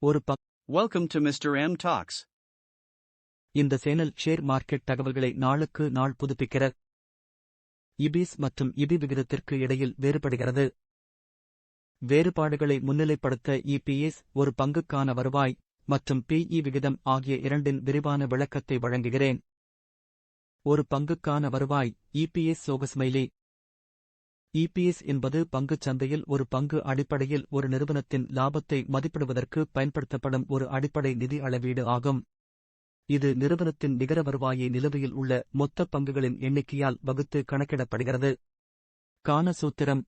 ஒரு Welcome to Mr. M Talks. இந்த channel share market தகவல்களை நாளுக்கு நாள் புதுப்பிக்கிற இபிஎஸ் மற்றும் இபி விகிதத்திற்கு இடையில் வேறுபடுகிறது. வேறுபாடுகளை முன்னிலைப்படுத்த இபிஎஸ் ஒரு பங்குக்கான வருவாய் மற்றும் பிஇ விகிதம் ஆகிய இரண்டின் விரிவான விளக்கத்தை வழங்குகிறேன். ஒரு பங்குக்கான வருவாய் இபிஎஸ் சோகஸ்மைலி. இபிஎஸ் என்பது பங்குச் சந்தையில் ஒரு பங்கு அடிப்படையில் ஒரு நிறுவனத்தின் லாபத்தை மதிப்பிடுவதற்கு பயன்படுத்தப்படும் ஒரு அடிப்படை நிதி அளவீடு ஆகும். இது நிறுவனத்தின் நிகர வருவாயை நிலுவையில் உள்ள மொத்த பங்குகளின் எண்ணிக்கையால் வகுத்து கணக்கிடப்படுகிறது. கான சூத்திரம்: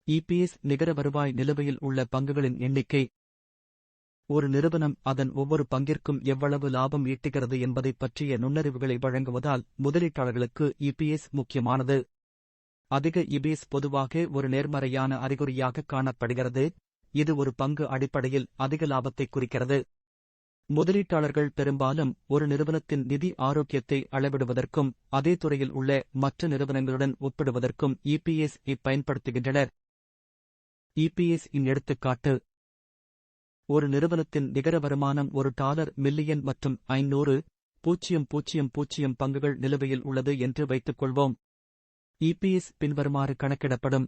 இபிஎஸ் நிகர வருவாய் நிலுவையில் உள்ள பங்குகளின் எண்ணிக்கை. ஒரு நிறுவனம் அதன் ஒவ்வொரு பங்கிற்கும் எவ்வளவு லாபம் ஈட்டுகிறது என்பதைப் பற்றிய நுண்ணறிவுகளை வழங்குவதால் முதலீட்டாளர்களுக்கு இபிஎஸ் முக்கியமானது. அதிக இபிஎஸ் பொதுவாக ஒரு நேர்மறையான அறிகுறியாக காணப்படுகிறது. இது ஒரு பங்கு அடிப்படையில் அதிக லாபத்தை குறிக்கிறது. முதலீட்டாளர்கள் பெரும்பாலும் ஒரு நிறுவனத்தின் நிதி ஆரோக்கியத்தை அளவிடுவதற்கும் அதே துறையில் உள்ள மற்ற நிறுவனங்களுடன் ஒப்பிடுவதற்கும் இபிஎஸ் பயன்படுத்துகின்றனர். இபிஎஸ் இன் எடுத்துக்காட்டு: ஒரு நிறுவனத்தின் நிகர வருமானம் $1 மில்லியன் மற்றும் 500,000 பங்குகள் நிலுவையில் உள்ளது என்று வைத்துக் கொள்வோம். இபிஎஸ் பின்வருமாறு கணக்கிடப்படும்: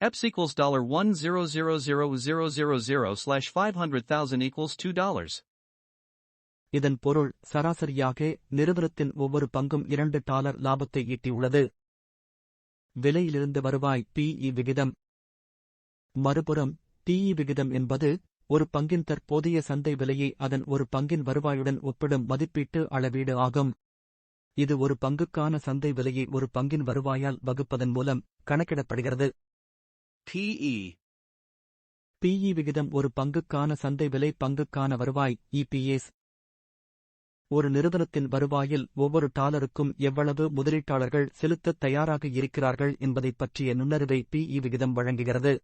EPS equals $1,000,000/500,000 equals $2. இதன் பொருள் சராசரியாக நிறுவனத்தின் ஒவ்வொரு பங்கும் $2 லாபத்தை ஈட்டியுள்ளது. விலையிலிருந்து வருவாய் பிஇ விகிதம். மறுபுறம் பிஇ விகிதம் என்பது ஒரு பங்கின் தற்போதைய சந்தை விலையை அதன் ஒரு பங்கின் வருவாயுடன் ஒப்பிடும் மதிப்பீட்டு அளவீடு ஆகும். இது ஒரு பங்குக்கான சந்தை விலையை ஒரு பங்கின் வருவாயால் வகுப்பதன் மூலம் கணக்கிடப்படுகிறது. பிஇ விகிதம் ஒரு பங்குக்கான சந்தை விலை பங்குக்கான வருவாய் இபிஎஸ். ஒரு நிறுவனத்தின் வருவாயில் ஒவ்வொரு டாலருக்கும் எவ்வளவு முதலீட்டாளர்கள் செலுத்தத் தயாராக இருக்கிறார்கள் என்பதைப் பற்றிய நுண்ணறிவை பிஇ விகிதம் வழங்குகிறது.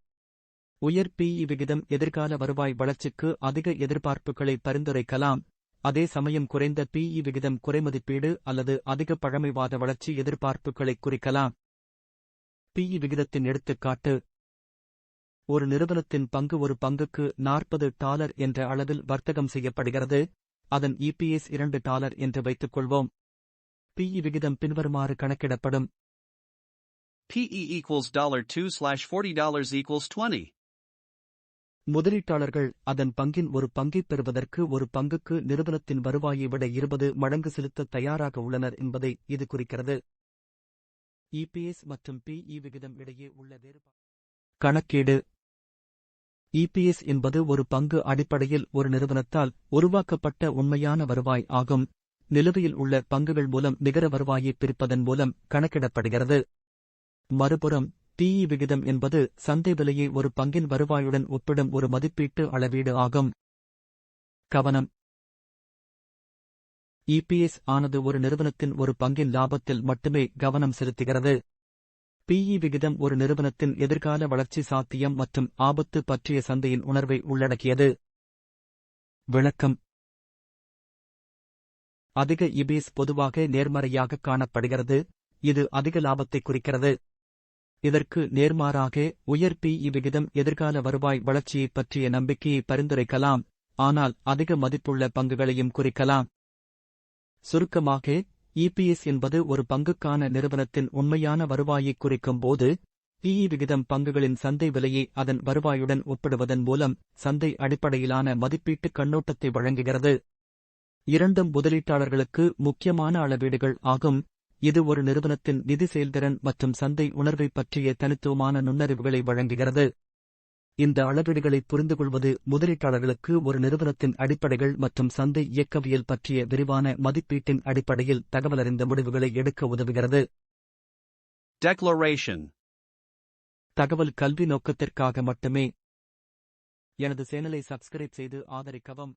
உயர் பிஇ விகிதம் எதிர்கால வருவாய் வளர்ச்சிக்கு அதிக எதிர்பார்ப்புகளை பரிந்துரைக்கலாம். அதே சமயம் குறைந்த பிஇ விகிதம் குறைமதிப்பீடு அல்லது அதிக பழமைவாத வளர்ச்சி எதிர்பார்ப்புகளை குறிக்கலாம். பிஇ விகிதத்தின் எடுத்துக்காட்டு: ஒரு நிறுவனத்தின் பங்கு ஒரு பங்குக்கு $40 என்ற அளவில் வர்த்தகம் செய்யப்படுகிறது. அதன் இபிஎஸ் $2 என்று வைத்துக் கொள்வோம். பிஇ விகிதம் பின்வருமாறு கணக்கிடப்படும்: PE equals $2/40 equals 20. முதலீட்டாளர்கள் அதன் பங்கின் ஒரு பங்கைப் பெறுவதற்கு ஒரு பங்குக்கு நிறுவனத்தின் வருவாயை விட 20 மடங்கு செலுத்த தயாராக உள்ளனர் என்பதை இது குறிக்கிறது. இபிஎஸ் மற்றும் பிஇ விகிதம் இடையே உள்ள வேறுபாடு. கணக்கீடு: இபிஎஸ் என்பது ஒரு பங்கு அடிப்படையில் ஒரு நிறுவனத்தால் உருவாக்கப்பட்ட உண்மையான வருவாய் ஆகும். நிலுவையில் உள்ள பங்குகள் மூலம் நிகர வருவாயை பிரிப்பதன் மூலம் கணக்கிடப்படுகிறது. மறுபுறம் பிஇ விகிதம் என்பது சந்தை விலையை ஒரு பங்கின் வருவாயுடன் ஒப்பிடும் ஒரு மதிப்பீட்டு அளவீடு ஆகும். கவனம்: இபிஎஸ் ஆனது ஒரு நிறுவனத்தின் ஒரு பங்கின் லாபத்தில் மட்டுமே கவனம் செலுத்துகிறது. பிஇ விகிதம் ஒரு நிறுவனத்தின் எதிர்கால வளர்ச்சி சாத்தியம் மற்றும் ஆபத்து பற்றிய சந்தையின் உணர்வை உள்ளடக்கியது. விளக்கம்: அதிக இபிஎஸ் பொதுவாக நேர்மறையாக காணப்படுகிறது. இது அதிக லாபத்தை குறிக்கிறது. இதற்கு நேர்மாறாக உயர் பிஇ விகிதம் எதிர்கால வருவாய் வளர்ச்சியைப் பற்றிய நம்பிக்கையை பரிந்துரைக்கலாம், ஆனால் அதிக மதிப்புள்ள பங்குகளையும் குறிக்கலாம். சுருக்கமாக, இபிஎஸ் என்பது ஒரு பங்குக்கான நிறுவனத்தின் உண்மையான வருவாயைக் குறிக்கும் போது, பிஇ விகிதம் பங்குகளின் சந்தை விலையை அதன் வருவாயுடன் ஒப்பிடுவதன் மூலம் சந்தை அடிப்படையிலான மதிப்பீட்டுக் கண்ணோட்டத்தை வழங்குகிறது. இரண்டும் முதலீட்டாளர்களுக்கு முக்கியமான அளவீடுகள் ஆகும். இது ஒரு நிறுவனத்தின் நிதி செயல்திறன் மற்றும் சந்தை உணர்வைப் பற்றிய தனித்துவமான நுண்ணறிவுகளை வழங்குகிறது. இந்த அளவீடுகளை புரிந்துகொள்வது முதலீட்டாளர்களுக்கு ஒரு நிறுவனத்தின் அடிப்படைகள் மற்றும் சந்தை இயக்கவியல் பற்றிய விரிவான மதிப்பீட்டின் அடிப்படையில் தகவலறிந்த முடிவுகளை எடுக்க உதவுகிறது. Declaration: தகவல் கல்வி நோக்கத்திற்காக மட்டுமே. எனது சேனலை சப்ஸ்கிரைப் செய்து ஆதரிக்கவும்.